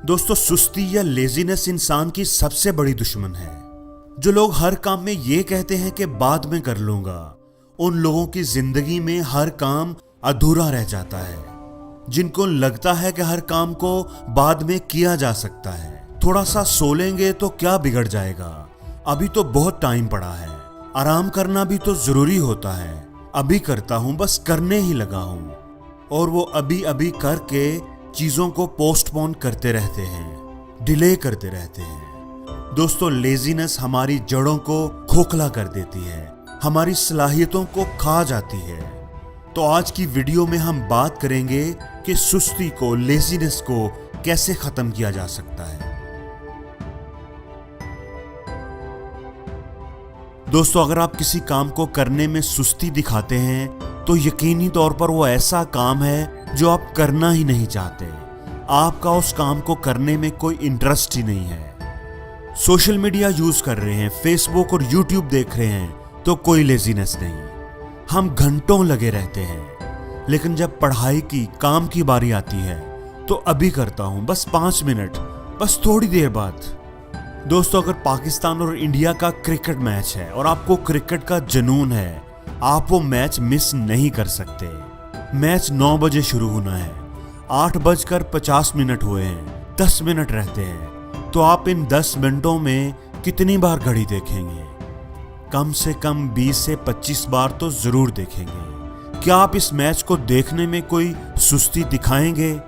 दोस्तों, सुस्ती या लेजीनेस इंसान की सबसे बड़ी दुश्मन है। जो लोग हर काम में ये कहते हैं कि बाद में कर लूंगा, उन लोगों की जिंदगी में हर काम अधूरा रह जाता है। जिनको लगता है कि हर काम को बाद में किया जा सकता है, थोड़ा सा सो लेंगे तो क्या बिगड़ जाएगा, अभी तो बहुत टाइम पड़ा है, आराम करना भी तो जरूरी होता है, अभी करता हूं, बस करने ही लगा हूं, और वो अभी अभी करके चीजों को पोस्टपोन करते रहते हैं, डिले करते रहते हैं। दोस्तों, लेजीनेस हमारी जड़ों को खोखला कर देती है, हमारी सलाहियतों को खा जाती है। तो आज की वीडियो में हम बात करेंगे कि सुस्ती को, लेजीनेस को कैसे खत्म किया जा सकता है। दोस्तों, अगर आप किसी काम को करने में सुस्ती दिखाते हैं तो यकीनी तौर पर वो ऐसा काम है जो आप करना ही नहीं चाहते। आपका उस काम को करने में कोई इंटरेस्ट ही नहीं है। सोशल मीडिया यूज कर रहे हैं, फेसबुक और यूट्यूब देख रहे हैं तो कोई लेजीनेस नहीं। हम घंटों लगे रहते हैं, लेकिन जब पढ़ाई की, काम की बारी आती है तो अभी करता हूं, बस 5 मिनट, बस थोड़ी देर बाद। दोस्तों, अगर पाकिस्तान और इंडिया का क्रिकेट मैच है और आपको क्रिकेट का जुनून है, आप वो मैच मिस नहीं कर सकते। मैच 9 बजे शुरू होना है, 8:50 हुए हैं, 10 मिनट रहते हैं, तो आप इन 10 मिनटों में कितनी बार घड़ी देखेंगे? कम से कम 20 से 25 बार तो जरूर देखेंगे। क्या आप इस मैच को देखने में कोई सुस्ती दिखाएंगे?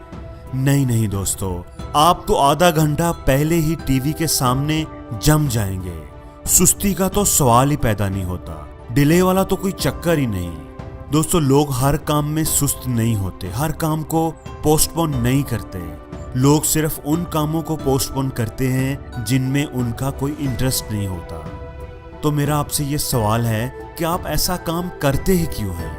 नहीं दोस्तों, आप तो आधा घंटा पहले ही टीवी के सामने जम जाएंगे। सुस्ती का तो सवाल ही पैदा नहीं होता, डिले वाला तो कोई चक्कर ही नहीं। दोस्तों, लोग हर काम में सुस्त नहीं होते, हर काम को पोस्टपोन नहीं करते। लोग सिर्फ उन कामों को पोस्टपोन करते हैं जिनमें उनका कोई इंटरेस्ट नहीं होता। तो मेरा आपसे ये सवाल है कि आप ऐसा काम करते ही क्यों हैं?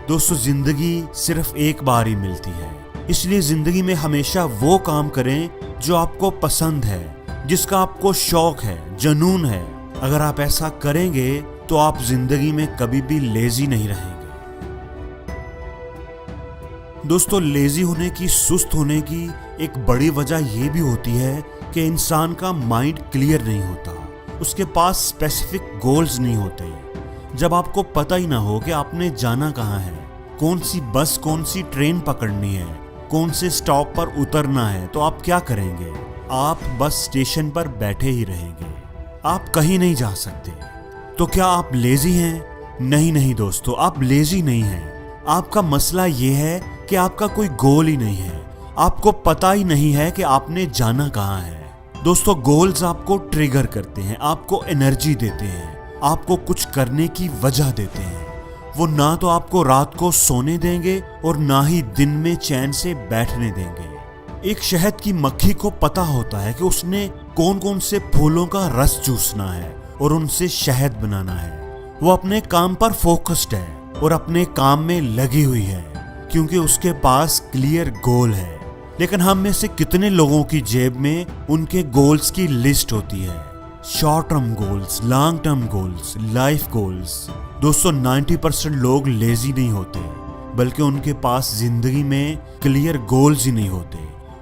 दोस्तों, जिंदगी सिर्फ एक बार ही मिलती है, इसलिए जिंदगी में हमेशा वो काम करें जो आपको पसंद है, जिसका आपको शौक है, जुनून है। अगर आप ऐसा करेंगे तो आप जिंदगी में कभी भी लेजी नहीं रहेंगे। दोस्तों, लेजी होने की, सुस्त होने की एक बड़ी वजह यह भी होती है कि इंसान का माइंड क्लियर नहीं होता, उसके पास स्पेसिफिक गोल्स नहीं होते। जब आपको पता ही ना हो कि आपने जाना कहाँ है, कौन सी बस, कौन सी ट्रेन पकड़नी है, कौन से स्टॉप पर उतरना है, तो आप क्या करेंगे? आप बस स्टेशन पर बैठे ही रहेंगे, आप कहीं नहीं जा सकते। तो क्या आप लेजी हैं? नहीं दोस्तों, आप लेजी नहीं हैं। आपका मसला यह है कि आपका कोई गोल ही नहीं है, आपको पता ही नहीं है कि आपने जाना कहाँ है। दोस्तों, गोल्स आपको ट्रिगर करते हैं, आपको एनर्जी देते हैं, आपको कुछ करने की वजह देते हैं। वो ना तो आपको रात को सोने देंगे और ना ही दिन में चैन से बैठने देंगे। एक शहद की मक्खी को पता होता है कि उसने कौन कौन से फूलों का रस चूसना है और उनसे शहद बनाना है। वो अपने काम पर फोकस्ड है और अपने काम में लगी हुई है, क्योंकि उसके पास क्लियर गोल है। लेकिन हम में से कितने लोगों की जेब में उनके गोल्स की लिस्ट होती है? Short term goals, long term goals, life goals. दोस्तों, 90% लोग लेजी नहीं होते, बल्कि उनके पास जिंदगी में क्लियर गोल्स ही नहीं होते।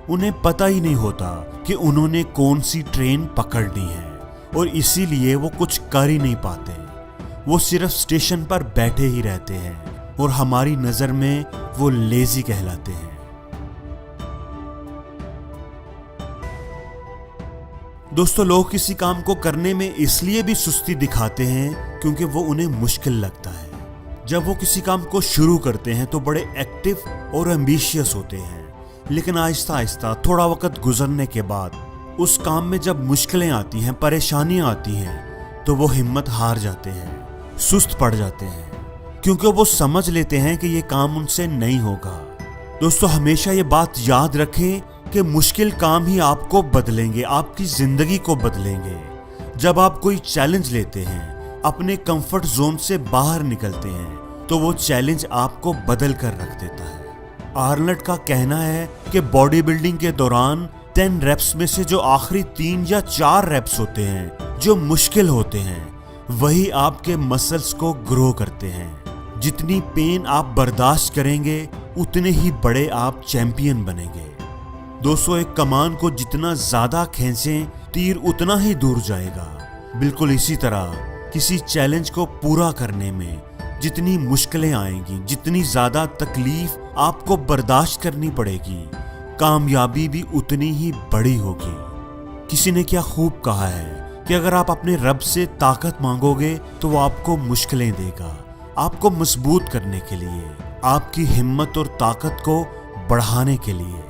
उन्हें पता ही नहीं होता कि उन्होंने कौन सी ट्रेन पकड़नी है, और इसीलिए वो कुछ कर ही नहीं पाते। वो सिर्फ स्टेशन पर बैठे ही रहते हैं, और हमारी नजर में वो लेजी कहलाते हैं। दोस्तों, लोग किसी काम को करने में इसलिए भी सुस्ती दिखाते हैं क्योंकि वो उन्हें मुश्किल लगता है। जब वो किसी काम को शुरू करते हैं तो बड़े एक्टिव और एम्बिशियस होते हैं, लेकिन आहिस्ता आहिस्ता थोड़ा वक्त गुजरने के बाद उस काम में जब मुश्किलें आती हैं, परेशानियां आती हैं, तो वो हिम्मत हार जाते हैं, सुस्त पड़ जाते हैं, क्योंकि वो समझ लेते हैं कि ये काम उनसे नहीं होगा। दोस्तों, हमेशा ये बात याद रखें कि मुश्किल काम ही आपको बदलेंगे, आपकी जिंदगी को बदलेंगे। जब आप कोई चैलेंज लेते हैं, अपने कंफर्ट जोन से बाहर निकलते हैं, तो वो चैलेंज आपको बदल कर रख देता है। आर्नल्ड का कहना है कि बॉडी बिल्डिंग के दौरान 10 रेप्स में से जो आखिरी 3 या 4 रेप्स होते हैं, जो मुश्किल होते हैं, वही आपके मसल्स को ग्रो करते हैं। जितनी पेन आप बर्दाश्त करेंगे, उतने ही बड़े आप चैंपियन बनेंगे। दोस्तों, एक कमान को जितना ज्यादा खींचें तीर उतना ही दूर जाएगा। बिल्कुल इसी तरह किसी चैलेंज को पूरा करने में जितनी मुश्किलें आएंगी, जितनी ज्यादा तकलीफ आपको बर्दाश्त करनी पड़ेगी, कामयाबी भी उतनी ही बड़ी होगी। किसी ने क्या खूब कहा है कि अगर आप अपने रब से ताकत मांगोगे तो वो आपको मुश्किलें देगा, आपको मजबूत करने के लिए, आपकी हिम्मत और ताकत को बढ़ाने के लिए।